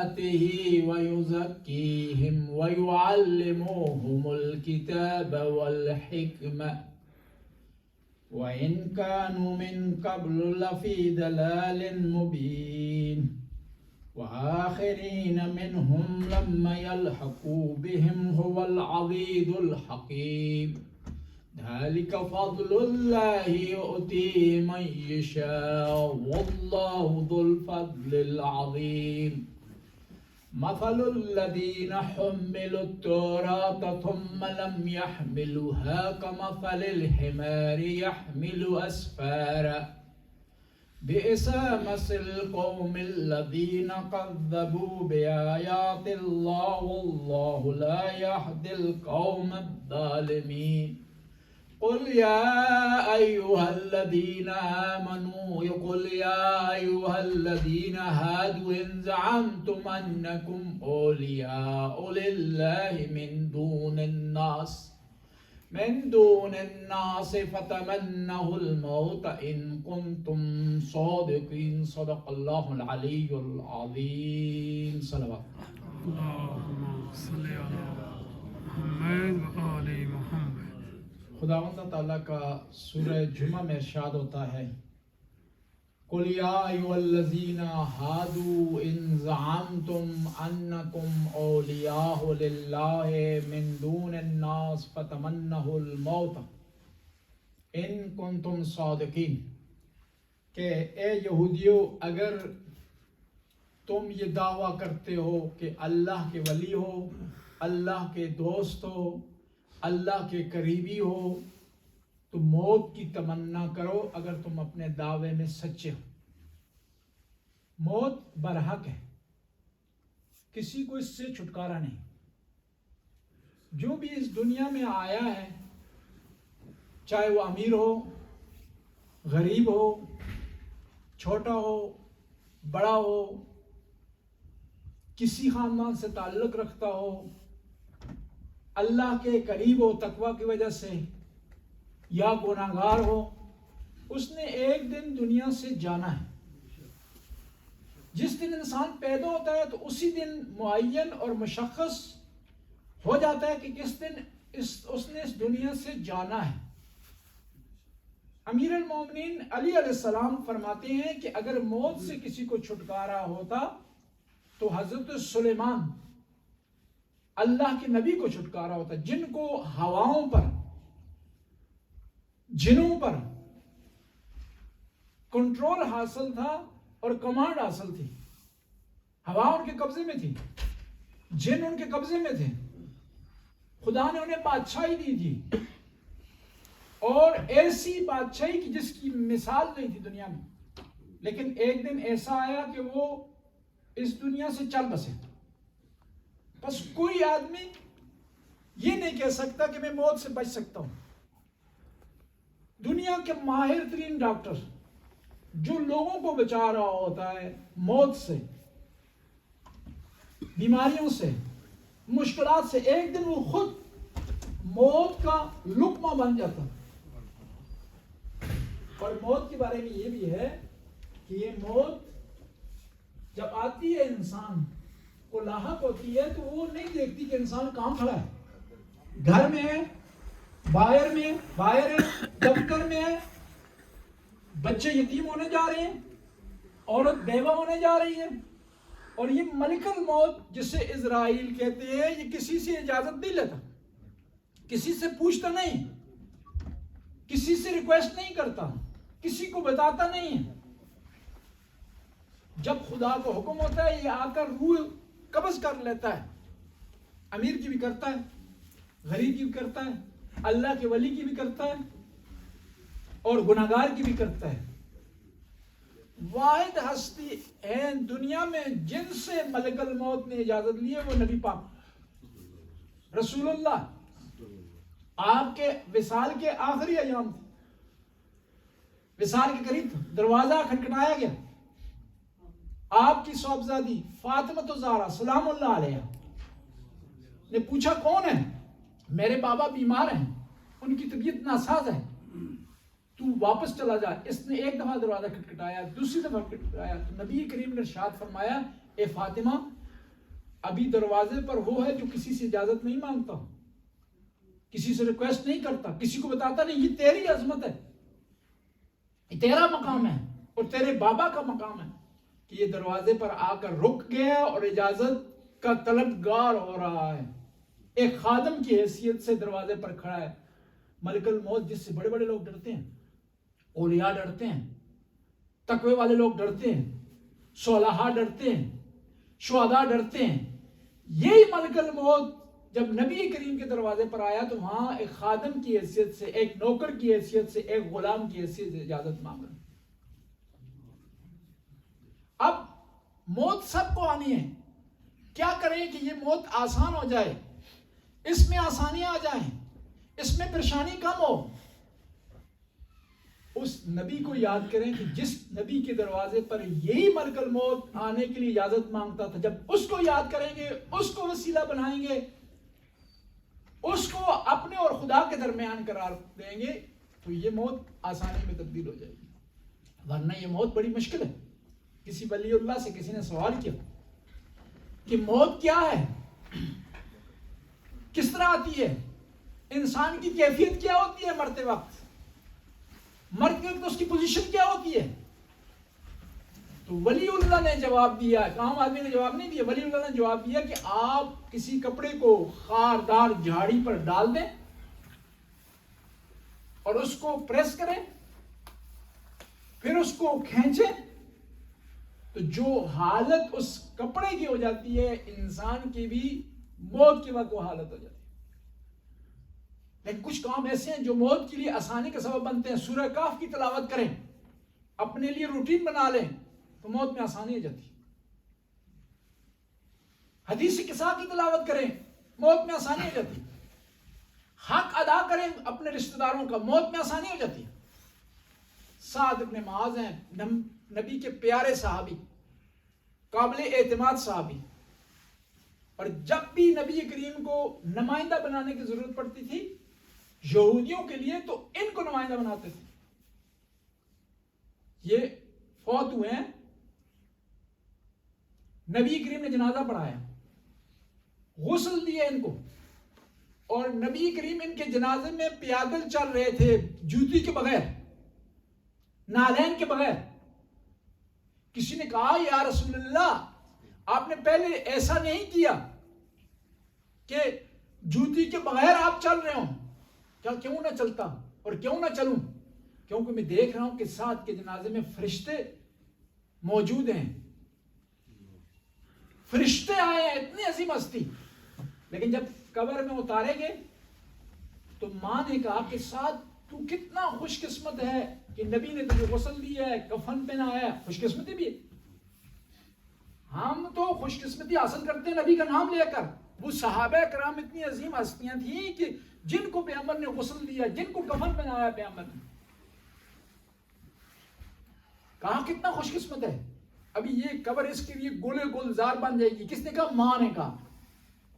آياته ويزكيهم ويعلمهم الكتاب والحكمة وإن كانوا من قبل لفي ضلال مبين وآخرين منهم لما يلحقوا بهم هو العزيز الحكيم ذلك فضل الله يؤتيه من يشاء والله ذو الفضل العظيم مثل الذين حملوا التوراة ثم لم يحملوها كمثل الحمار يحمل أسفارا بئس مثل القوم الذين كذبوا بآيات الله والله لا يهدي القوم الظالمين قل يا أيها الذين آمنوا هادوا إن زعمتم أنكم أولياء لله من دون الناس فتمنوا الموت إن كنتم صادقين صدق الله العلي العظيم صلوات اللهم صل على محمد وآل محمد. خداوند تعالیٰ کا سورہ جمعہ میں ارشاد ہوتا ہے قُلْ يَا أَيُّهَا الَّذِينَ هَادُوا إِن زَعَمْتُمْ أَنَّكُمْ أَوْلِيَاءُ لِلَّهِ مِن دُونِ النَّاسِ فَتَمَنَّوُا الْمَوْتَ إِن كُنتُمْ صَادِقِينَ کہ اے یہودیو اگر تم یہ دعویٰ کرتے ہو کہ اللہ کے ولی ہو، اللہ کے دوست ہو، اللہ کے قریبی ہو تو موت کی تمنا کرو اگر تم اپنے دعوے میں سچے ہو۔ موت برحق ہے، کسی کو اس سے چھٹکارا نہیں۔ جو بھی اس دنیا میں آیا ہے، چاہے وہ امیر ہو، غریب ہو، چھوٹا ہو، بڑا ہو، کسی خاندان سے تعلق رکھتا ہو، اللہ کے قریب ہو تقوی کی وجہ سے یا گناہگار ہو، اس نے ایک دن دنیا سے جانا ہے۔ جس دن انسان پیدا ہوتا ہے تو اسی دن معین اور مشخص ہو جاتا ہے کہ کس دن اس نے اس دنیا سے جانا ہے۔ امیر المومنین علی علیہ السلام فرماتے ہیں کہ اگر موت سے کسی کو چھٹکارا ہوتا تو حضرت سلیمان اللہ کے نبی کو چھٹکارا ہوتا، جن کو ہواؤں پر، جنوں پر کنٹرول حاصل تھا اور کمانڈ حاصل تھی۔ ہوا ان کے قبضے میں تھی، جن ان کے قبضے میں تھے، خدا نے انہیں بادشاہی دی تھی، اور ایسی بادشاہی کی جس کی مثال نہیں تھی دنیا میں۔ لیکن ایک دن ایسا آیا کہ وہ اس دنیا سے چل بسے۔ بس کوئی آدمی یہ نہیں کہہ سکتا کہ میں موت سے بچ سکتا ہوں۔ دنیا کے ماہر ترین ڈاکٹر جو لوگوں کو بچا رہا ہوتا ہے موت سے، بیماریوں سے، مشکلات سے، ایک دن وہ خود موت کا لقمہ بن جاتا۔ اور موت کے بارے میں یہ بھی ہے کہ یہ موت جب آتی ہے انسان کو لاحق ہوتی ہے تو وہ نہیں دیکھتی کہ انسان کہاں کھڑا ہے، گھر میں ہے، باہر ہے، دفتر میں ہے، بچے یتیم ہونے جا رہے ہیں، عورت بیوہ ہونے جا رہی ہے، اور یہ ملک الموت جسے عزرائیل کہتے ہیں یہ کسی سے اجازت نہیں لیتا، کسی سے پوچھتا نہیں، کسی سے ریکویسٹ نہیں کرتا، کسی کو بتاتا نہیں ہے۔ جب خدا کو حکم ہوتا ہے یہ آ کر روح قبض کر لیتا ہے۔ امیر کی بھی کرتا ہے، غریب کی بھی کرتا ہے، اللہ کے ولی کی بھی کرتا ہے، اور گناہگار کی بھی کرتا ہے۔ واحد ہستی ہے دنیا میں جن سے ملک الموت نے اجازت لی ہے وہ نبی پاک رسول اللہ۔ آپ کے وصال کے آخری ایام تھے، وصال کے قریب تھا، دروازہ کھٹکھٹایا گیا، آپ کی صاحبزادی فاطمہ الزہرا سلام اللہ علیہا نے پوچھا کون ہے؟ میرے بابا بیمار ہیں، ان کی طبیعت ناساز ہے، تو واپس چلا جا۔ اس نے ایک دفعہ دروازہ کھٹکھٹایا، دوسری دفعہ کھٹکھٹایا، تو نبی کریم نے ارشاد فرمایا اے فاطمہ ابھی دروازے پر وہ ہے جو کسی سے اجازت نہیں مانگتا، کسی سے ریکویسٹ نہیں کرتا، کسی کو بتاتا نہیں یہ تیری عظمت ہے، یہ تیرا مقام ہے اور تیرے بابا کا مقام ہے، کہ یہ دروازے پر آ کر رک گیا اور اجازت کا طلبگار ہو رہا ہے، ایک خادم کی حیثیت سے دروازے پر کھڑا ہے۔ ملک الموت جس سے بڑے بڑے لوگ ڈرتے ہیں، اولیاء ڈرتے ہیں، تقوی والے لوگ ڈرتے ہیں، صلحاء ڈرتے ہیں، شہداء ڈرتے ہیں، یہی ملک الموت جب نبی کریم کے دروازے پر آیا تو وہاں ایک خادم کی حیثیت سے، ایک نوکر کی حیثیت سے، ایک غلام کی حیثیت سے اجازت مانگا۔ اب موت سب کو آنی ہے، کیا کریں کہ یہ موت آسان ہو جائے، اس میں آسانیاں آ جائیں، اس میں پریشانی کم ہو۔ اس نبی کو یاد کریں کہ جس نبی کے دروازے پر یہی ملک الموت آنے کے لیے اجازت مانگتا تھا، جب اس کو یاد کریں گے، اس کو وسیلہ بنائیں گے، اس کو اپنے اور خدا کے درمیان قرار دیں گے، تو یہ موت آسانی میں تبدیل ہو جائے گی۔ ورنہ یہ موت بڑی مشکل ہے۔ کسی ولی اللہ سے کسی نے سوال کیا کہ موت کیا ہے، کس طرح آتی ہے، انسان کی کیفیت کیا ہوتی ہے مرتے وقت، مرتے وقت اس کی پوزیشن کیا ہوتی ہے؟ تو ولی اللہ نے جواب دیا، عام آدمی نے جواب نہیں دیا، ولی اللہ نے جواب دیا کہ آپ کسی کپڑے کو خاردار جھاڑی پر ڈال دیں اور اس کو پریس کریں، پھر اس کو کھینچیں، تو جو حالت اس کپڑے کی ہو جاتی ہے، انسان کی بھی موت کے وقت وہ حالت ہو جاتی ہے۔ لیکن کچھ کام ایسے ہیں جو موت کے لیے آسانی کا سبب بنتے ہیں۔ سورہ کہف کی تلاوت کریں، اپنے لیے روٹین بنا لیں تو موت میں آسانی ہو جاتی ہے۔ حدیث قصہ کی تلاوت کریں، موت میں آسانی ہو جاتی ہے۔ حق ادا کریں اپنے رشتہ داروں کا، موت میں آسانی ہو جاتی ہے۔ سعد ابن معاذ ہیں، نبی کے پیارے صحابی، قابل اعتماد صحابی، اور جب بھی نبی کریم کو نمائندہ بنانے کی ضرورت پڑتی تھی یہودیوں کے لیے تو ان کو نمائندہ بناتے تھے۔ یہ فوت ہوئے ہیں، نبی کریم نے جنازہ پڑھایا، غسل دیا ان کو، اور نبی کریم ان کے جنازے میں پیادل چل رہے تھے، جوتی کے بغیر، نالین کے بغیر۔ کسی نے کہا یا رسول اللہ آپ نے پہلے ایسا نہیں کیا کہ جوتی کے بغیر آپ چل رہے ہوں، کیا کیوں نہ چلتا اور کیوں نہ چلوں؟ کیونکہ میں دیکھ رہا ہوں کہ سعد کے جنازے میں فرشتے موجود ہیں، فرشتے آئے ہیں، اتنی عظیم ہستی۔ لیکن جب قبر میں اتارے گئے تو ماں نے کہا کہ سعد تو کتنا خوش قسمت ہے کہ نبی نے تجھے غسل دیا ہے، کفن پہنایا ہے۔ خوش قسمتی بھی ہے، ہم تو خوش قسمتی حاصل کرتے ہیں نبی کا نام لے کر۔ وہ صحابہ کرام اتنی عظیم ہستیاں تھیں کہ جن کو پیغمبر نے غسل دیا، جن کو کفن پہنایا پیغمبر نے، کہاں کتنا خوش قسمت ہے۔ ابھی یہ قبر اس کے لیے گل گلزار بن جائے گی۔ کس نے کہا؟ ماں نے کہا۔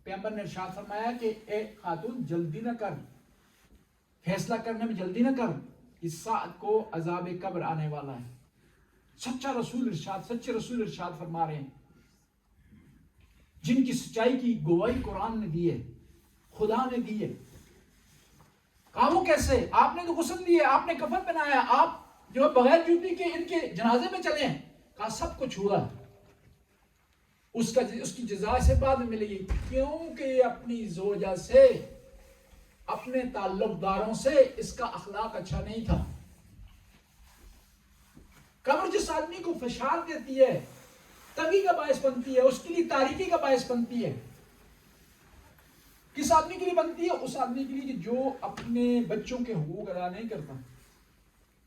پیغمبر نے ارشاد فرمایا کہ اے خاتون جلدی نہ کر، فیصلہ کرنے میں جلدی نہ کر، اس سعد کو عذاب قبر آنے والا ہے۔ سچا رسول ارشاد، سچے رسول ارشاد فرما رہے ہیں، جن کی سچائی کی گواہی قرآن نے دی ہے، خدا نے دی ہے۔ کہا وہ کیسے؟ آپ نے تو غسل دی ہے، آپ نے کفن پہنایا، آپ جو بغیر جوتی کے ان کے جنازے میں چلے ہیں۔ کہا سب کچھ ہوا، اس کی جزا سے بعد میں ملے گی، کیونکہ اپنی زوجہ سے، اپنے تعلق داروں سے اس کا اخلاق اچھا نہیں تھا۔ قبر جس آدمی کو فشار دیتی ہے، تنگی کا باعث بنتی ہے، اس کے لیے تاریکی کا باعث بنتی ہے، کس آدمی کے لیے بنتی ہے؟ اس آدمی کے لیے جو اپنے بچوں کے حقوق ادا نہیں کرتا،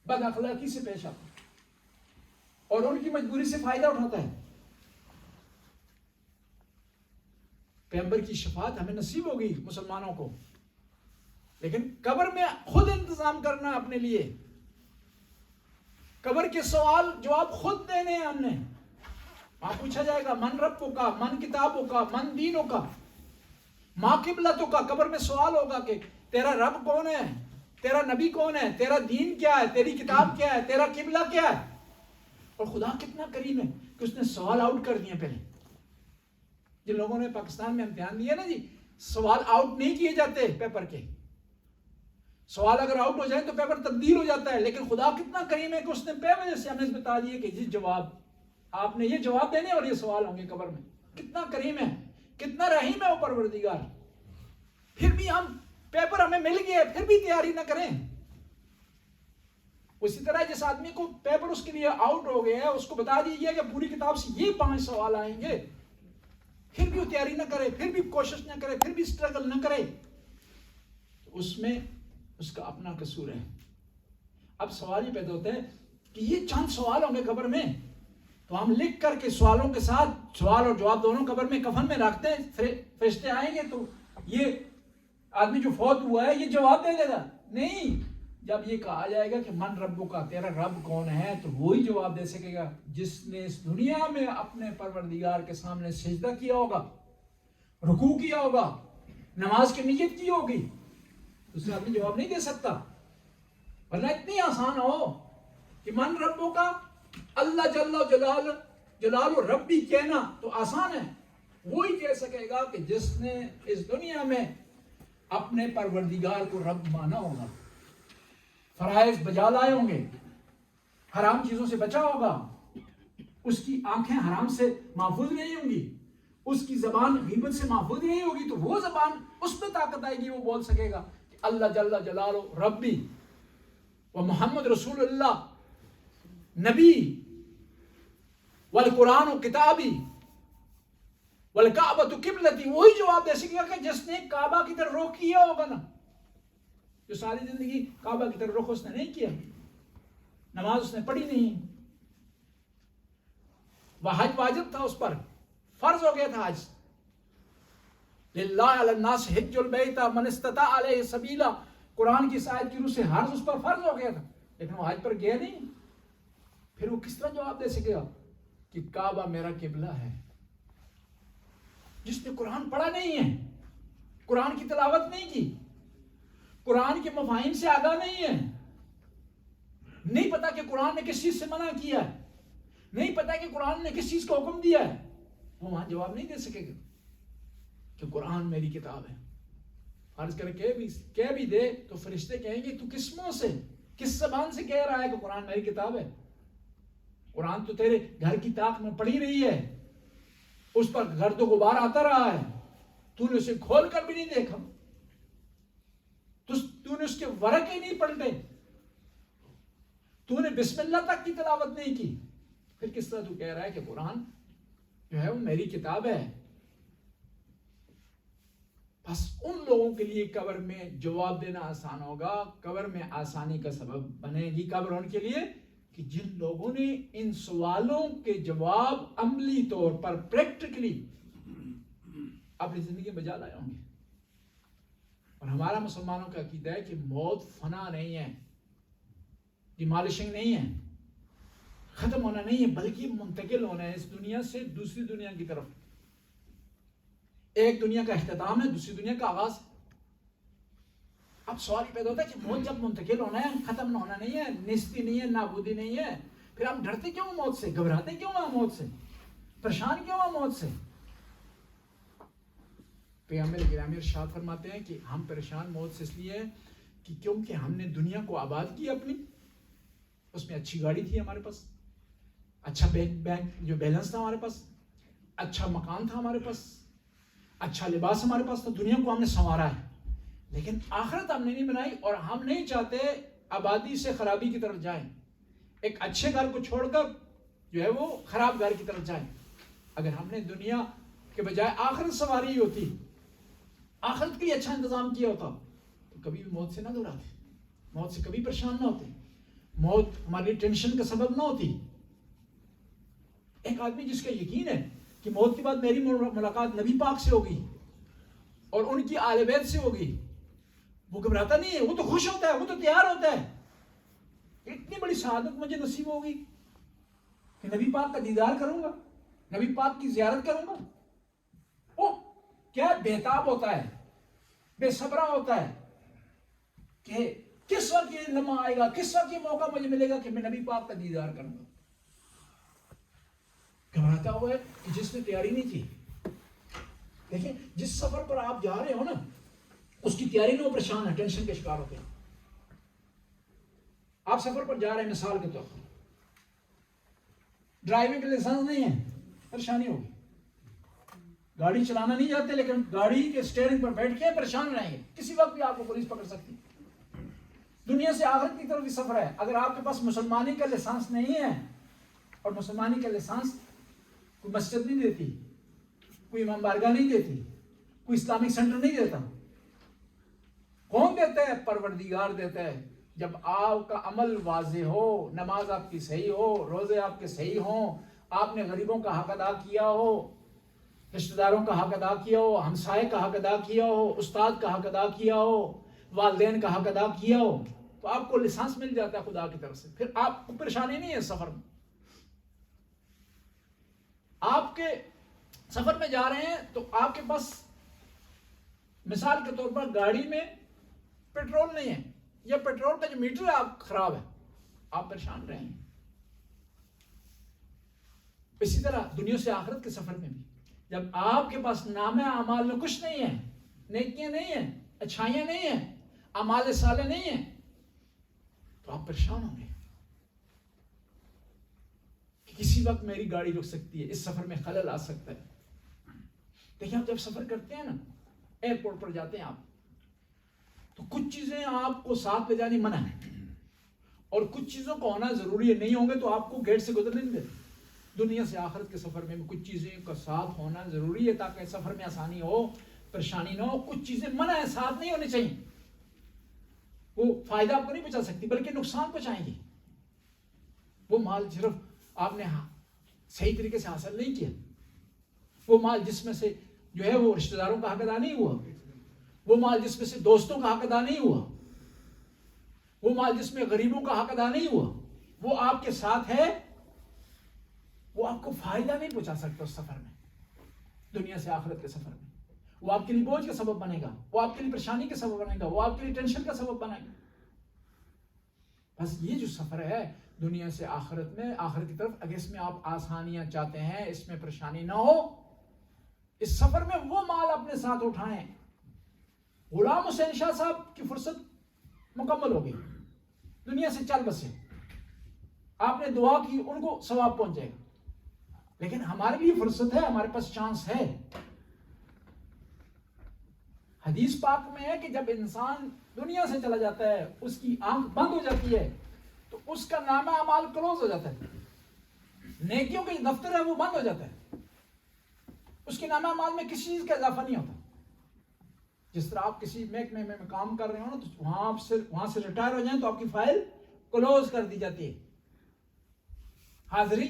بد اخلاقی سے پیش آتا اور ان کی مجبوری سے فائدہ اٹھاتا ہے۔ پیغمبر کی شفاعت ہمیں نصیب ہوگی مسلمانوں کو، لیکن قبر میں خود انتظام کرنا اپنے لیے، قبر کے سوال جواب خود دینے ہیں ہم نے۔ وہاں پوچھا جائے گا من ربوں کا، من کتابوں کا، من دینوں کا، ماں قبلتوں کا۔ قبر میں سوال ہوگا کہ تیرا رب کون ہے، تیرا نبی کون ہے، تیرا دین کیا ہے، تیری کتاب کیا ہے، تیرا قبلہ کیا ہے۔ اور خدا کتنا کریم ہے کہ اس نے سوال آؤٹ کر دیے پہلے۔ جن لوگوں نے پاکستان میں امتحان دیا نا جی، سوال آؤٹ نہیں کیے جاتے پیپر کے. سوال اگر آؤٹ ہو جائے تو پیپر تبدیل ہو جاتا ہے. لیکن خدا کتنا کریم ہے کہ اس نے بے وجہ سے ہمیں بتا دیے کہ جی جواب آپ نے یہ جواب دینے اور یہ سوال ہوں گے قبر میں. کتنا کریم ہے، کتنا رحیم ہے وہ پروردگار. پھر بھی ہم پیپر ہمیں مل گئے پھر بھی تیاری نہ کریں. اسی طرح جس آدمی کو پیپر اس کے لیے آؤٹ ہو گیا ہے اس کو بتا دیجیے کہ پوری کتاب سے یہ 5 سوال آئیں گے، پھر بھی وہ تیاری نہ کرے، پھر بھی کوشش نہ کرے، پھر بھی اسٹرگل نہ کرے، تو اس میں اس کا اپنا قصور ہے. اب سوال یہ پیدا ہوتا ہے کہ یہ چند سوال ہوں گے قبر میں، تو ہم لکھ کر کے سوالوں کے ساتھ سوال اور جواب دونوں قبر میں کفن میں رکھتے ہیں. فرشتے آئیں گے تو یہ آدمی جو فوت ہوا ہے یہ جواب دے دے گا؟ نہیں. جب یہ کہا جائے گا کہ من ربو کا، تیرا رب کون ہے، تو وہی جواب دے سکے گا جس نے اس دنیا میں اپنے پروردگار کے سامنے سجدہ کیا ہوگا، رکوع کیا ہوگا، نماز کی نیت کی ہوگی. دوسرا آدمی جواب نہیں دے سکتا. ورنہ اتنی آسان ہو کہ من ربو کا، اللہ جل جلال ربی کہنا تو آسان ہے. وہی کہہ سکے گا کہ جس نے اس دنیا میں اپنے پروردگار کو رب مانا ہوگا، فرائض بجا لائے ہوں گے، حرام چیزوں سے بچا ہوگا، اس کی آنکھیں حرام سے محفوظ نہیں ہوں گی، اس کی زبان غیبت سے محفوظ نہیں ہوگی، تو وہ زبان اس پہ طاقت آئے گی، وہ بول سکے گا کہ اللہ جل جلالہ ربی و محمد رسول اللہ نبی والقرآن و کتابی والکعبۃ قبلتی. وہی جواب دے سکے گا کہ جس نے کعبہ کی طرف رخ کیا ہوگا نا، جو ساری زندگی کعبہ کی طرف رخ اس نے نہیں کیا، نماز اس نے پڑھی نہیں، وہ حج واجب تھا اس پر، فرض ہو گیا تھا حج. للہ علی الناس حج البیت من استطاع الیہ سبیلا، قرآن کی اس آیت کی روح سے حج اس پر فرض ہو گیا تھا، لیکن وہ حج پر گیا نہیں. پھر وہ کس طرح جواب دے سکے گا کہ کعبہ میرا قبلہ ہے؟ جس نے قرآن پڑھا نہیں ہے، قرآن کی تلاوت نہیں کی، قرآن کے مفاہیم سے آگاہ نہیں ہے، نہیں پتا کہ قرآن نے کس چیز سے منع کیا ہے، نہیں پتا کہ قرآن نے کس چیز کا حکم دیا ہے، وہ وہاں جواب نہیں دے سکے گا کہ قرآن میری کتاب ہے. فرض کر کہہ بھی دے تو فرشتے کہیں گے تو کس منہ سے، کس زبان سے کہہ رہا ہے کہ قرآن میری کتاب ہے؟ قرآن تو تیرے گھر کی طاق میں پڑی رہی ہے، اس پر گرد و غبار آتا رہا ہے، تو نے اسے کھول کر بھی نہیں دیکھا، تو نے اس کے ورق ہی نہیں پلٹے، تو نے بسم اللہ تک کی تلاوت نہیں کی، پھر کس طرح تو کہہ رہا ہے کہ قرآن جو ہے وہ میری کتاب ہے؟ بس ان لوگوں کے لیے قبر میں جواب دینا آسان ہوگا، قبر میں آسانی کا سبب بنے گی قبر ان کے لیے کہ جن لوگوں نے ان سوالوں کے جواب عملی طور پر پریکٹیکلی اپنی زندگی میں بجا لائے ہوں گے. اور ہمارا مسلمانوں کا عقیدہ ہے کہ موت فنا نہیں ہے، ڈیمالشنگ نہیں ہے، ختم ہونا نہیں ہے، بلکہ منتقل ہونا ہے اس دنیا سے دوسری دنیا کی طرف. ایک دنیا کا اختتام ہے، دوسری دنیا کا آغاز. اب سوال یہ پیدا ہوتا ہے کہ موت جب منتقل ہونا ہے، ختم نہ ہونا نہیں ہے، نیستی نہیں ہے، نابودی نہیں ہے، پھر ہم ڈرتے کیوں موت سے، گھبراتے کیوں ہیں موت سے، پریشان کیوں ہیں موت سے؟ پیغمبر گرامی ارشاد فرماتے ہیں کہ ہم پریشان موت سے اس لیے ہیں کہ کیونکہ ہم نے دنیا کو آباد کی اپنی، اس میں اچھی گاڑی تھی ہمارے پاس، اچھا بینک جو بیلنس تھا ہمارے پاس، اچھا مکان تھا ہمارے پاس، اچھا لباس ہمارے پاس تھا، دنیا کو ہم نے سنوارا ہے، لیکن آخرت ہم نے نہیں بنائی اور ہم نہیں چاہتے آبادی سے خرابی کی طرف جائیں، ایک اچھے گھر کو چھوڑ کر جو ہے وہ خراب گھر کی طرف جائیں. اگر ہم نے دنیا کے بجائے آخرت سنواری ہوتی، آخرت کے لیے اچھا انتظام کیا ہوتا، تو کبھی بھی موت سے نہ گھبراتے، موت سے کبھی پریشان نہ ہوتے، موت ہماری ٹینشن کا سبب نہ ہوتی. ایک آدمی جس کا یقین ہے کہ موت کے بعد میری ملاقات نبی پاک سے ہوگی اور ان کی آل بیت سے ہوگی، وہ گھبراتا نہیں ہے، وہ تو خوش ہوتا ہے، وہ تو تیار ہوتا ہے. اتنی بڑی سعادت مجھے نصیب ہوگی کہ نبی پاک کا دیدار کروں گا، نبی پاک کی زیارت کروں گا. وہ کیا بےتاب ہوتا ہے، بے صبرا ہوتا ہے کہ کس وقت یہ لمحہ آئے گا، کس وقت یہ موقع مجھے ملے گا کہ میں نبی پاک کا دیدار کروں گا. گھبراتا ہوا ہے کہ جس نے تیاری نہیں کی. دیکھیں جس سفر پر آپ جا رہے ہو نا اس کی تیاری میں وہ پریشان ہے، ٹینشن کے شکار ہوتے ہیں. آپ سفر پر جا رہے ہیں مثال کے طور پر، ڈرائیونگ کا لائسنس نہیں ہے، پریشانی ہوگی. گاڑی چلانا نہیں جاتے لیکن گاڑی کے اسٹیئرنگ پر بیٹھ کے پریشان رہیں گے، کسی وقت بھی آپ کو پولیس پکڑ سکتی. دنیا سے آخرت کی طرف بھی سفر ہے. اگر آپ کے پاس مسلمانی کا لائسنس نہیں ہے، اور مسلمانی کا لائسنس کوئی مسجد نہیں دیتی، کوئی امام بارگاہ نہیں دیتی، کوئی اسلامک سینٹر نہیں دیتا، کون دیتا ہے؟ پروردگار دیتا ہے. جب آپ کا عمل واضح ہو، نماز آپ کی صحیح ہو، روزے آپ کے صحیح ہوں، آپ نے غریبوں کا حق ادا کیا ہو، رشتہ داروں کا حق ادا کیا ہو، ہمسائے کا حق ادا کیا ہو، استاد کا حق ادا کیا ہو، والدین کا حق ادا کیا ہو، تو آپ کو لائسنس مل جاتا ہے خدا کی طرف سے. پھر آپ کو پریشانی نہیں ہے سفر میں. آپ کے سفر میں جا رہے ہیں تو آپ کے پاس مثال کے طور پر گاڑی میں پیٹرول نہیں ہے، یا پیٹرول کا جو میٹر ہے آپ خراب ہے، آپ پریشان رہیں گے. اسی طرح دنیا سے آخرت کے سفر میں بھی جب آپ کے پاس نامہ اعمال میں کچھ نہیں ہے، نیکیاں نہیں ہیں، اچھائیاں نہیں ہیں، اعمال صالح نہیں ہیں، تو آپ پریشان ہوں گے کہ کسی وقت میری گاڑی رک سکتی ہے، اس سفر میں خلل آ سکتا ہے. دیکھیں آپ جب سفر کرتے ہیں نا، ایئرپورٹ پر جاتے ہیں آپ، تو کچھ چیزیں آپ کو ساتھ لے جانی منع ہے، اور کچھ چیزوں کو ہونا ضروری ہے. نہیں ہوں گے تو آپ کو گیٹ سے گزرنے نہیں دیتے. دنیا سے آخرت کے سفر میں بھی کچھ چیزیں کا ساتھ ہونا ضروری ہے تاکہ سفر میں آسانی ہو، پریشانی نہ ہو. کچھ چیزیں منع ہے، ساتھ نہیں ہونی چاہیے. وہ فائدہ آپ کو نہیں پہنچا سکتی بلکہ نقصان پہنچائیں گی. وہ مال صرف آپ نے صحیح طریقے سے حاصل نہیں کیا، وہ مال جس میں سے جو ہے وہ رشتہ داروں کا حق ادا نہیں ہوا، وہ مال جس میں سے دوستوں کا حق ادا نہیں ہوا، وہ مال جس میں غریبوں کا حق ادا نہیں ہوا، وہ آپ کے ساتھ ہے، وہ آپ کو فائدہ نہیں پہنچا سکتا اس سفر میں. دنیا سے آخرت کے سفر میں وہ آپ کے لیے بوجھ کا سبب بنے گا، وہ آپ کے لیے پریشانی کا سبب بنے گا، وہ آپ کے لیے ٹینشن کا سبب بنے گا. بس یہ جو سفر ہے دنیا سے آخرت میں، آخرت کی طرف، اگر اس میں آپ آسانیاں چاہتے ہیں، اس میں پریشانی نہ ہو، اس سفر میں وہ مال اپنے ساتھ اٹھائیں. غلام حسین شاہ صاحب کی فرصت مکمل ہو گئی، دنیا سے چل بسے، آپ نے دعا کی، ان کو ثواب پہنچ جائے گا. لیکن ہمارے لیے فرصت ہے، ہمارے پاس چانس ہے. حدیث پاک میں ہے کہ جب انسان دنیا سے چلا جاتا ہے، اس کی آنکھ بند ہو جاتی ہے تو اس کا نامہ اعمال کلوز ہو جاتا ہے، نیکیوں کا جو دفتر ہے وہ بند ہو جاتا ہے، اس کے نامہ اعمال میں کسی چیز کا اضافہ نہیں ہوتا. جس طرح آپ کسی محکمے میں کام کر رہے ہو نا، تو وہاں سے ریٹائر ہو جائیں تو آپ کی فائل کلوز کر دی جاتی ہے، حاضری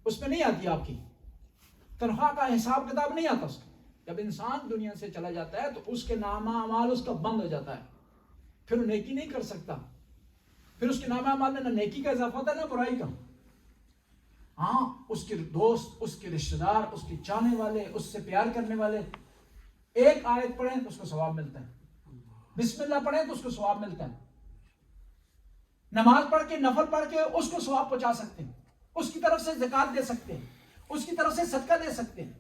اس میں نہیں آتی، آپ کی تنخواہ کا حساب کتاب نہیں آتا اس کا. جب انسان دنیا سے چلا جاتا ہے تو اس کے نامہ اعمال اس کا بند ہو جاتا ہے، پھر وہ نیکی نہیں کر سکتا، پھر اس کے نامہ اعمال میں نہ نیکی کا اضافہ ہوتا ہے نہ برائی کا. ہاں اس کے دوست، اس کے رشتہ دار، اس کے چاہنے والے، اس سے پیار کرنے والے ایک آیت پڑھیں تو اس کو ثواب ملتا ہے، بسم اللہ پڑھیں تو اس کو ثواب ملتا ہے، نماز پڑھ کے، نفل پڑھ کے اس کو ثواب پہنچا سکتے ہیں، اس کی طرف سے زکوٰۃ دے سکتے ہیں، اس کی طرف سے صدقہ دے سکتے ہیں،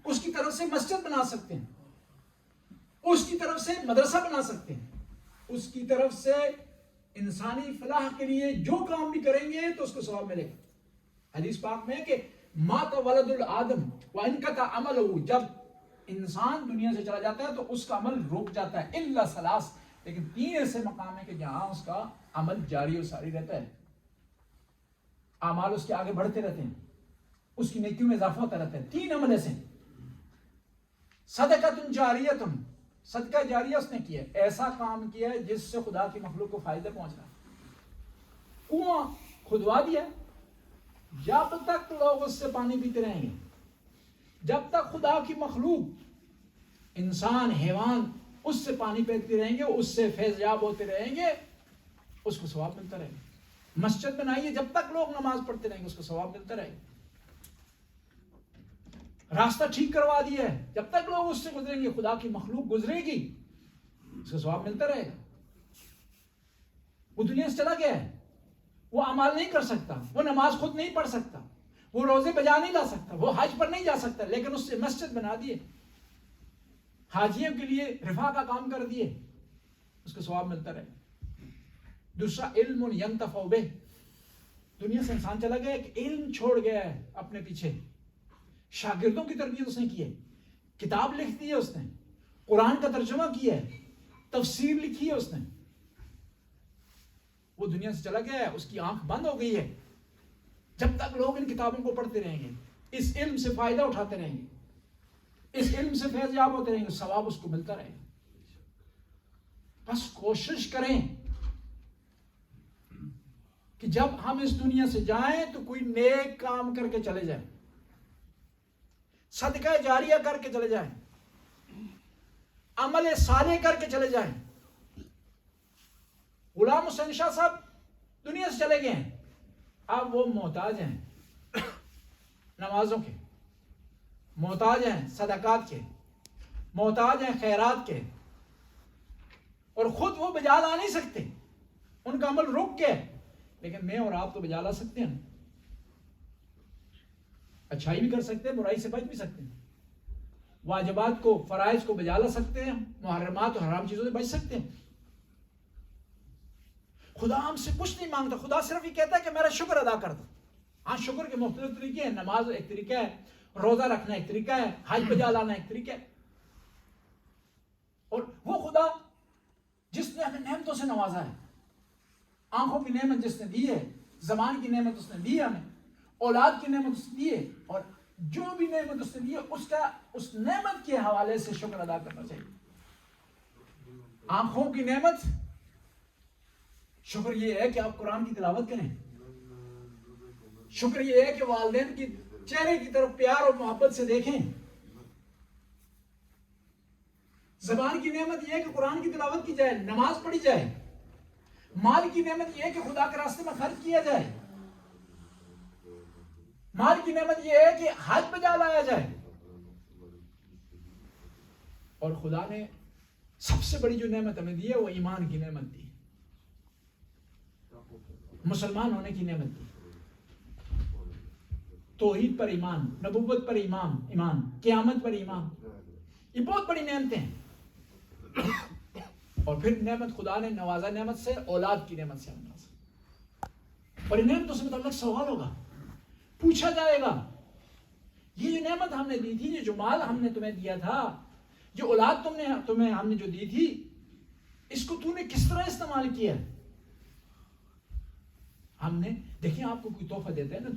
اس کی طرف سے مسجد بنا سکتے ہیں، اس کی طرف سے مدرسہ بنا سکتے ہیں، اس کی طرف سے انسانی فلاح کے لیے جو کام بھی کریں گے تو اس کو ثواب ملے گا. حدیث پاک میں کہ مات ولد الآدم وانقطع عملہ، جب انسان دنیا سے چلا جاتا ہے تو اس کا عمل رک جاتا ہے، الا ثلاث، لیکن 3 ایسے مقام ہیں کہ جہاں اس کا عمل جاری و ساری رہتا ہے، اعمال اس کے آگے بڑھتے رہتے ہیں، اس کی نیکیوں میں اضافہ ہوتا رہتا ہے. 3 عمل ایسے ہیں. صدقۃ جاریۃ، صدقہ جاریہ اس نے کیا، ایسا کام کیا ہے جس سے خدا کی مخلوق کو فائدہ پہنچ رہا ہے. کنواں کھدوا دیا، جب تک لوگ اس سے پانی پیتے رہیں گے، جب تک خدا کی مخلوق انسان، حیوان اس سے پانی پیتے رہیں گے، اس سے فیض یاب ہوتے رہیں گے، اس کو ثواب ملتا رہے گا. مسجد بنائیے، جب تک لوگ نماز پڑھتے رہیں گے اس کو ثواب ملتا رہے گا. راستہ ٹھیک کروا دیا ہے، جب تک لوگ اس سے گزریں گے، خدا کی مخلوق گزرے گی، اس کو ثواب ملتا رہے گا. وہ دنیا سے چلا گیا ہے، وہ اعمال نہیں کر سکتا، وہ نماز خود نہیں پڑھ سکتا، وہ روزے بجا نہیں لا سکتا، وہ حج پر نہیں جا سکتا، لیکن اس سے مسجد بنا دیے، حاجیوں کے لیے رفاع کا کام کر دیے، اس کو ثواب ملتا رہے۔ دوسرا علم ینتفع بہ، دنیا سے انسان چلا گیا ایک علم چھوڑ گیا ہے اپنے پیچھے، شاگردوں کی تربیت اس نے کی ہے، کتاب لکھ دی ہے اس نے، قرآن کا ترجمہ کیا ہے، تفسیر لکھی ہے اس نے، وہ دنیا سے چلا گیا ہے، اس کی آنکھ بند ہو گئی ہے۔ جب تک لوگ ان کتابوں کو پڑھتے رہیں گے، اس علم سے فائدہ اٹھاتے رہیں گے، اس علم سے فیض یاب ہوتے رہیں گے، ثواب اس کو ملتا رہے گا۔ بس کوشش کریں کہ جب ہم اس دنیا سے جائیں تو کوئی نیک کام کر کے چلے جائیں، صدقہ جاریہ کر کے چلے جائیں، عمل صالح کر کے چلے جائیں۔ غلام حسین شاہ صاحب دنیا سے چلے گئے ہیں، اب وہ محتاج ہیں نمازوں کے، محتاج ہیں صدقات کے، محتاج ہیں خیرات کے، اور خود وہ بجا لا نہیں سکتے، ان کا عمل رک گیا، لیکن میں اور آپ تو بجا لا سکتے ہیں، اچھائی بھی کر سکتے ہیں، برائی سے بچ بھی سکتے ہیں، واجبات کو فرائض کو بجا لا سکتے ہیں، محرمات اور حرام چیزوں سے بچ سکتے ہیں۔ خدا ہم سے کچھ نہیں مانگتا، خدا صرف یہ کہتا ہے کہ میرا شکر ادا کر دو۔ ہاں شکر کے مختلف طریقے ہیں، نماز ایک طریقہ ہے، روزہ رکھنا ایک طریقہ ہے، حج بجا لانا ایک طریقہ ہے، اور وہ خدا جس نے ہمیں نعمتوں سے نوازا ہے، آنکھوں کی نعمت جس نے دی ہے، زبان کی نعمت اس نے دی ہے، ہمیں اولاد کی نعمت اس نے دی ہے، اور جو بھی نعمت اس نے دی ہے اس نعمت کے حوالے سے شکر ادا کرنا چاہیے۔ آنکھوں کی نعمت، شکر یہ ہے کہ آپ قرآن کی تلاوت کریں، شکر یہ ہے کہ والدین کی چہرے کی طرف پیار اور محبت سے دیکھیں، زبان کی نعمت یہ ہے کہ قرآن کی تلاوت کی جائے، نماز پڑھی جائے، مال کی نعمت یہ ہے کہ خدا کے راستے میں خرچ کیا جائے، مال کی نعمت یہ ہے کہ حج بجا لایا جائے، اور خدا نے سب سے بڑی جو نعمت ہمیں دی ہے وہ ایمان کی نعمت دی، مسلمان ہونے کی نعمت دی، توحید پر ایمان، نبوت پر ایمان، قیامت پر ایمان، یہ بہت بڑی نعمتیں ہیں۔ اور پھر نعمت خدا نے نوازا، نعمت سے اولاد کی نعمت سے نوازا، اور ان نعمتوں سے متعلق سوال ہوگا، پوچھا جائے گا، یہ جو نعمت ہم نے دی تھی، یہ جو مال ہم نے تمہیں دیا تھا، یہ اولاد تمہیں ہم نے جو دی تھی، اس کو تو نے کس طرح استعمال کیا؟ ہم نے دیکھیں، آپ کو کوئی تحفہ دیتے ہیں نا،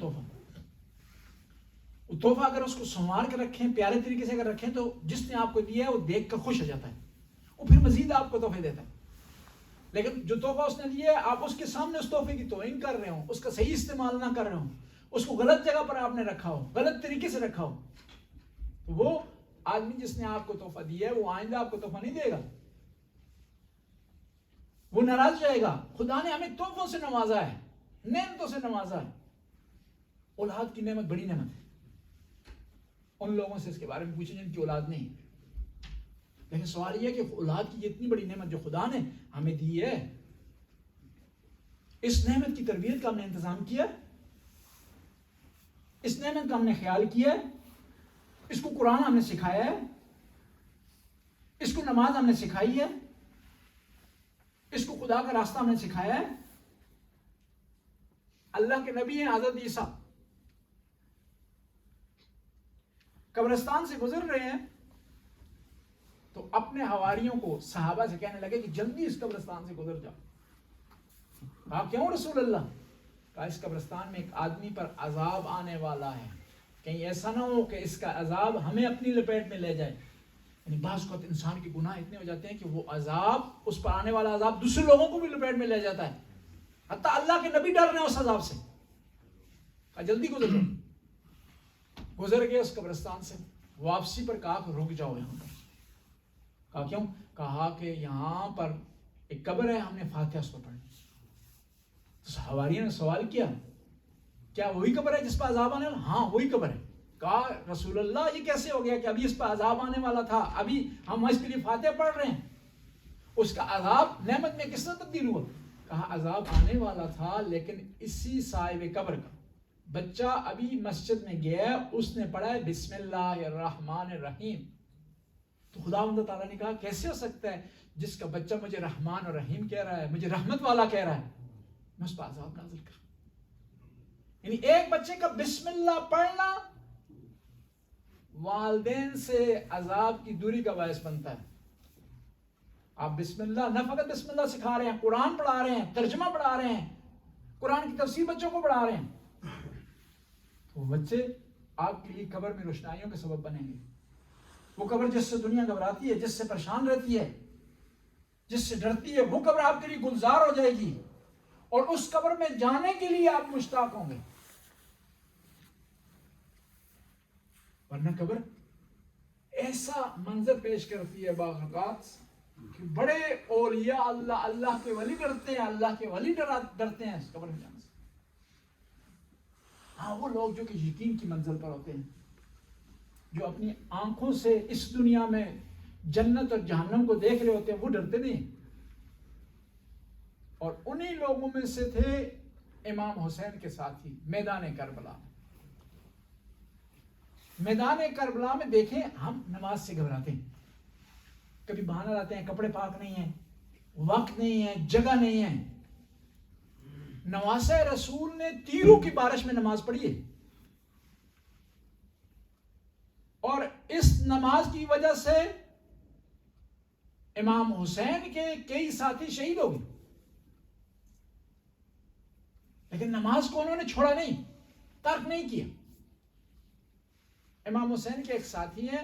تحفہ اگر اس کو سنوار کے رکھیں، پیارے طریقے سے اگر رکھیں، تو جس نے آپ کو دیا ہے وہ دیکھ کر خوش ہو جاتا ہے، وہ پھر مزید آپ کو تحفے دیتا ہے۔ لیکن جو تحفہ اس نے دیا ہے، آپ اس کے سامنے اس تحفے کی توہین کر رہے ہوں، اس کا صحیح استعمال نہ کر رہے ہوں، اس کو غلط جگہ پر آپ نے رکھا ہو، غلط طریقے سے رکھا ہو، تو وہ آدمی جس نے آپ کو تحفہ دیا ہے وہ آئندہ آپ کو تحفہ نہیں دے گا، وہ ناراض جائے گا۔ خدا نے ہمیں تحفوں سے نوازا ہے، نعمتوں سے نوازا ہے۔ اولاد کی نعمت بڑی نعمت ہے، ان لوگوں سے اس کے بارے میں پوچھیں جن کی اولاد نہیں، لیکن سوال یہ ہے کہ اولاد کی اتنی بڑی نعمت جو خدا نے ہمیں دی ہے، اس نعمت کی تربیت کا ہم نے انتظام کیا، اس نعمت کا ہم نے خیال کیا، اس کو قرآن ہم نے سکھایا ہے، اس کو نماز ہم نے سکھائی ہے، اس کو خدا کا راستہ ہم نے سکھایا ہے۔ اللہ کے نبی ہیں حضرت عیسیٰ، قبرستان سے گزر رہے ہیں تو اپنے حواریوں کو، صحابہ سے کہنے لگے کہ جلدی اس قبرستان سے گزر جاؤ۔ کہا کیوں رسول اللہ؟ کہا اس قبرستان میں ایک آدمی پر عذاب آنے والا ہے، کہیں ایسا نہ ہو کہ اس کا عذاب ہمیں اپنی لپیٹ میں لے جائے۔ یعنی بعض اوقات انسان کے گناہ اتنے ہو جاتے ہیں کہ وہ عذاب، اس پر آنے والا عذاب دوسرے لوگوں کو بھی لپیٹ میں لے جاتا ہے، حتیٰ اللہ کے نبی ڈر رہے ہیں اس عذاب سے۔ کہا جلدی گزر جاؤ۔ گزر گئے اس قبرستان سے، واپسی پر کہا کہ رک جاؤ یہاں پر۔ کہا کیوں؟ کہا کہ یہاں پر ایک قبر ہے، ہم نے فاتحہ اس پر پڑھنی۔ تو حواریوں نے سوال کیا، کیا وہی قبر ہے جس پر عذاب آنے والا؟ ہاں وہی قبر ہے۔ کہا رسول اللہ یہ کیسے ہو گیا کہ ابھی اس پر عذاب آنے والا تھا، ابھی ہم اس کے لیے فاتحہ پڑھ رہے ہیں، اس کا عذاب نعمت میں کس طرح تبدیل ہوا؟ کہا عذاب آنے والا تھا لیکن اسی صاحب قبر کا، بچہ ابھی مسجد میں گیا ہے، اس نے پڑھا ہے بسم اللہ الرحمن الرحیم، تو خداوند تعالیٰ نے کہا کیسے ہو سکتا ہے جس کا بچہ مجھے رحمان اور رحیم کہہ رہا ہے، مجھے رحمت والا کہہ رہا ہے، میں اس پر عذاب نازل کروں؟ یعنی ایک بچے کا بسم اللہ پڑھنا والدین سے عذاب کی دوری کا باعث بنتا ہے. آپ بسم اللہ نہ فقط بسم اللہ سکھا رہے ہیں، قرآن پڑھا رہے ہیں، ترجمہ پڑھا رہے ہیں، قرآن کی تفسیر بچوں کو پڑھا رہے ہیں، تو وہ بچے آپ کے لیے قبر میں روشنائیوں کے سبب بنیں گے. وہ قبر جس سے دنیا گھبراتی ہے، جس سے پریشان رہتی ہے، جس سے ڈرتی ہے، وہ قبر آپ کے لیے گلزار ہو جائے گی، اور اس قبر میں جانے کے لیے آپ مشتاق ہوں گے. ورنہ قبر ایسا منظر پیش کرتی ہے بعض اوقات کہ بڑے اولیاء اللہ کے ولی ڈرتے ہیں، اللہ کے ولی ڈرتے ہیں اس قبر میں جانے سے. ہاں وہ لوگ جو کہ یقین کی منزل پر ہوتے ہیں، جو اپنی آنکھوں سے اس دنیا میں جنت اور جہنم کو دیکھ رہے ہوتے ہیں، وہ ڈرتے نہیں. اور انہی لوگوں میں سے تھے امام حسین کے ساتھی میدان کربلا. میدان کربلا میں دیکھیں ہم نماز سے گھبراتے ہیں، کبھی بہانہ لاتے ہیں، کپڑے پاک نہیں ہیں، وقت نہیں ہے، جگہ نہیں ہے. نواسہ رسول نے تیروں کی بارش میں نماز پڑھی ہے، اور اس نماز کی وجہ سے امام حسین کے کئی ساتھی شہید ہو گئے، لیکن نماز کو انہوں نے چھوڑا نہیں، ترک نہیں کیا. امام حسین کے ایک ساتھی ہیں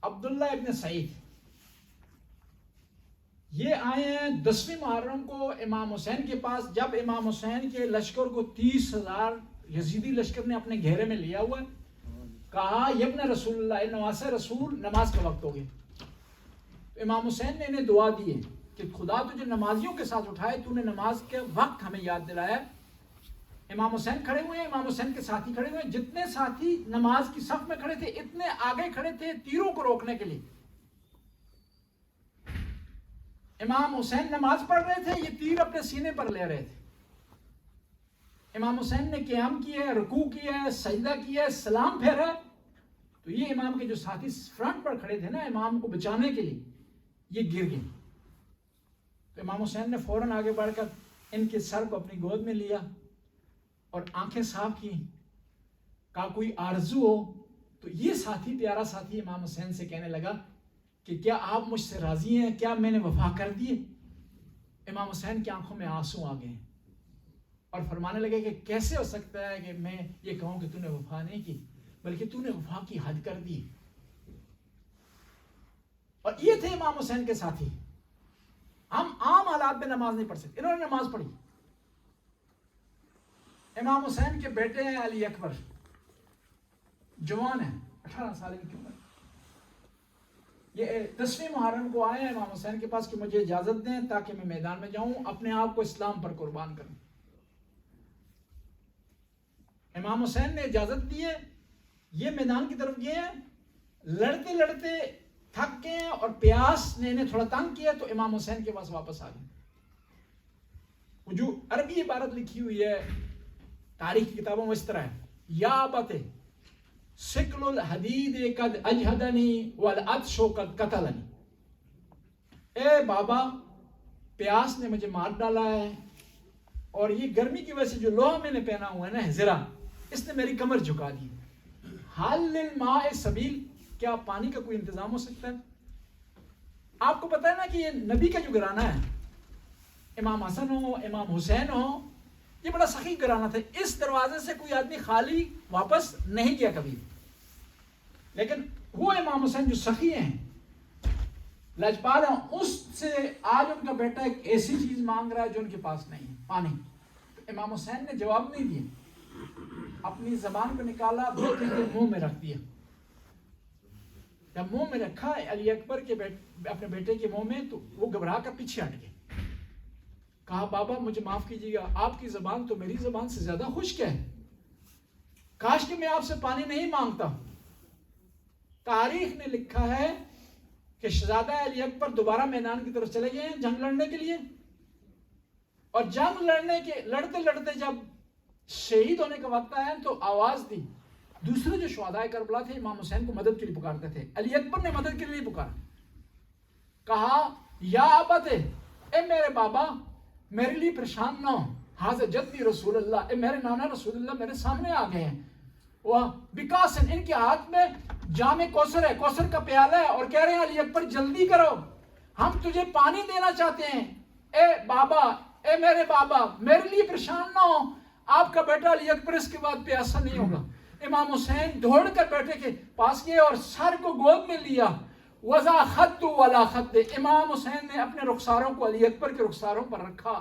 عبداللہ ابن سعید، یہ آئے ہیں 10ویں محرم کو امام حسین کے پاس، جب امام حسین کے لشکر کو 30,000 یزیدی لشکر نے اپنے گھیرے میں لیا ہوا ہے. کہا یبن رسول اللہ، نواسہ رسول نماز کا وقت ہو گیا. تو امام حسین نے انہیں دعا دی ہے کہ خدا تجھے نمازیوں کے ساتھ اٹھائے، تو نے نماز کے وقت ہمیں یاد دلایا. امام حسین کھڑے ہوئے ہیں، امام حسین کے ساتھی کھڑے ہوئے ہیں، جتنے ساتھی نماز کی صف میں کھڑے تھے اتنے آگے کھڑے تھے تیروں کو روکنے کے لیے. امام حسین نماز پڑھ رہے تھے، یہ تیر اپنے سینے پر لے رہے تھے. امام حسین نے قیام کیا ہے، رکوع کیا ہے، سجدہ کیا ہے، سلام پھیرا، تو یہ امام کے جو ساتھی فرنٹ پر کھڑے تھے نا امام کو بچانے کے لیے، یہ گر گئے. تو امام حسین نے فوراً آگے بڑھ کر ان کے سر کو اپنی گود میں لیا اور آنکھیں صاف کی. کہا کوئی آرزو ہو؟ تو یہ ساتھی، پیارا ساتھی امام حسین سے کہنے لگا کہ کیا آپ مجھ سے راضی ہیں؟ کیا میں نے وفا کر دی؟ امام حسین کی آنکھوں میں آنسو آ گئے اور فرمانے لگے کہ کیسے ہو سکتا ہے کہ میں یہ کہوں کہ تو نے وفا نہیں کی، بلکہ تو نے وفا کی حد کر دی. اور یہ تھے امام حسین کے ساتھی. ہم عام حالات میں نماز نہیں پڑھ سکتے، انہوں نے نماز پڑھی. امام حسین کے بیٹے ہیں علی اکبر، جوان ہیں، 18 سال کی عمر. یہ 10ویں محرم کو آئے ہیں امام حسین کے پاس کہ مجھے اجازت دیں تاکہ میں میدان میں جاؤں، اپنے آپ کو اسلام پر قربان کروں. امام حسین نے اجازت دی ہے، یہ میدان کی طرف گئے ہیں. لڑتے لڑتے تھک گئے ہیں اور پیاس نے انہیں تھوڑا تنگ کیا، تو امام حسین کے پاس واپس آ گئے. وہ جو عربی عبارت لکھی ہوئی ہے تاریخ کی کتابوں میں اس طرح ہے، یا ابت سکل الحدید قد اجہدنی والعطش قد قتلنی. اے بابا، پیاس نے مجھے مار ڈالا ہے، اور یہ گرمی کی وجہ سے جو لوہا میں نے پہنا ہوا ہے نا زرہ، اس نے میری کمر جھکا دی. حل للماء سبیل، کیا پانی کا کوئی انتظام ہو سکتا ہے؟ آپ کو پتا ہے نا کہ یہ نبی کا جو گھرانہ ہے، امام حسن ہو، امام حسین ہو، یہ بڑا سخی گھرانہ تھا. اس دروازے سے کوئی آدمی خالی واپس نہیں گیا کبھی. لیکن وہ امام حسین جو سخی ہیں، لجپال ہیں، اس سے آج ان کا بیٹا ایک ایسی چیز مانگ رہا ہے جو ان کے پاس نہیں ہے، پانی. تو امام حسین نے جواب نہیں دیا، اپنی زبان کو نکالا، بیٹے کے منہ میں رکھ دیا. جب منہ میں رکھا علی اکبر کے اپنے بیٹے کے منہ میں، تو وہ گھبرا کر پیچھے ہٹ گئے. کہا بابا مجھے معاف کیجیے گا، آپ کی زبان تو میری زبان سے زیادہ خشک ہے، کاش کہ میں آپ سے پانی نہیں مانگتا. تاریخ نے لکھا ہے کہ شہزادہ علی اکبر دوبارہ میدان کی طرف چلے گئے ہیں جنگ لڑنے کے لیے، اور جنگ لڑتے لڑتے جب شہید ہونے کا وقت آیا تو آواز دی. دوسرے جو شہدائے کربلا تھے امام حسین کو مدد کے لیے پکارتے تھے. علی اکبر نے مدد کے لیے پکارا, کہا یا ابت, اے میرے بابا میرے لیے پریشان نہ ہو, حاضر جدی رسول اللہ, اے میرے نانا رسول اللہ میرے سامنے آ گئے ہیں. وہ بکاسن, ان کے ہاتھ میں جام کوثر ہے, کوثر کا پیالہ ہے, اور کہہ رہے ہیں علی اکبر جلدی کرو, ہم تجھے پانی دینا چاہتے ہیں. اے بابا, اے میرے بابا میرے لیے پریشان نہ ہو, آپ کا بیٹا علی اکبر اس کے بعد پیاسا نہیں ہوگا. امام حسین دوڑ کر بیٹے کے پاس گئے اور سر کو گود میں لیا. وضع خد ولا خد, امام حسین نے اپنے رخساروں کو علی اکبر کے رخساروں پر رکھا.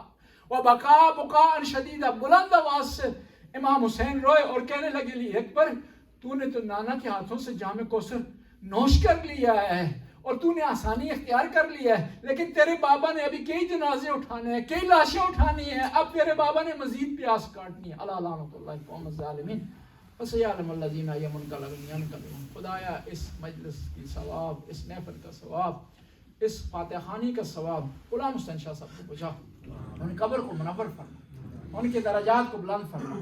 وبکا بکاء شدیدا, بلند آواز سے امام حسین روئے اور کہنے لگے علی اکبر تو نے تو نانا کے ہاتھوں سے جام کوثر نوش کر لیا ہے اور تو نے آسانی اختیار کر لیا ہے, لیکن تیرے بابا نے ابھی کئی جنازے اٹھانے ہیں, کئی لاشیں اٹھانی ہیں, اب تیرے بابا نے مزید پیاس کاٹنی ہے. اللہ لعنت اللہ قوم الظالمین. وسيعلم الذين ينقلبون. خدایا اس مجلس کی ثواب, اس محفل کا ثواب, اس فاتح خانی کا ثواب غلام حسین شاہ صاحب کو پہنچا, ان قبر کو منور فرما, ان کے درجات کو بلند فرما.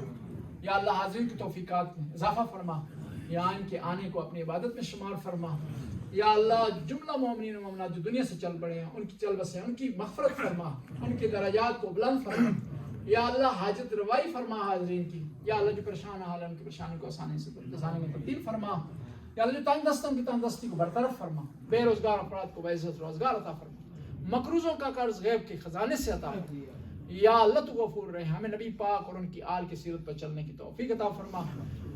یا اللہ حاضرین کی توفیقات میں اضافہ فرما, یا ان کے آنے کو اپنی عبادت میں شمار فرما. یا اللہ جملہ مومنین و مومنات جو دنیا سے چل پڑے ہیں ان کی چل بسیں, ان کی مغفرت فرما, ان کے درجات کو بلند فرما. یا اللہ حاجت روائی فرما حاضرین کی. یا اللہ جو پریشان حال ہے ان کی پریشانی کو آسانی سے میں تبدیل فرما. یا اللہ جو تنگ دست ان کی تنگ دستی کو برطرف فرما. بے روزگار افراد کو بعزت روزگار عطا فرما. مقروضوں کا قرض غیب کے خزانے سے عطا فرما. یا اللہ تو غفور رہے, ہمیں نبی پاک اور ان کی آل کی سیرت پر چلنے کی توفیق عطا فرما.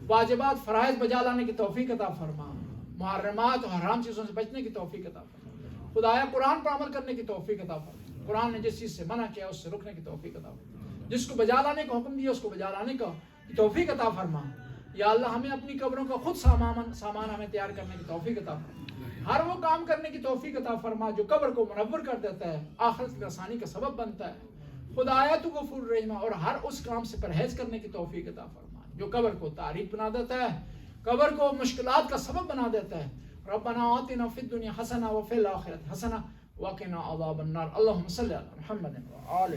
واجبات فرائض بجا لانے کی توفیق عطا فرما. محرمات اور حرام چیزوں سے بچنے کی توفیق عطا فرما. خدایا قرآن پر عمل کرنے کی توفیق عطا فرما. قرآن نے جس چیز سے منع کیا اس سے رکنے کی توفیق عطا فرما. جس کو بجا لانے کا حکم دیا اس کو بجا لانے کا توفیق عطا فرما. یا اللہ ہمیں اپنی قبروں کا خود سامان ہمیں تیار کرنے کی توفیق عطا فرما. ہر وہ کام کرنے کی توفیق عطا فرما جو قبر کو منور کر دیتا ہے, آخرت کی آسانی کا سبب بنتا ہے. خدایا تو غفور رحیم, اور ہر اس کام سے پرہیز کرنے کی توفیق عطا فرما جو قبر کو تاریک بنا دیتا ہے, قبر کو مشکلات کا سبب بنا دیتا ہے. ربنا آتنا فی الدنیا حسنہ وفی الآخرۃ حسنہ وقنا عذاب النار. اللہم صلی علی محمد وآلہ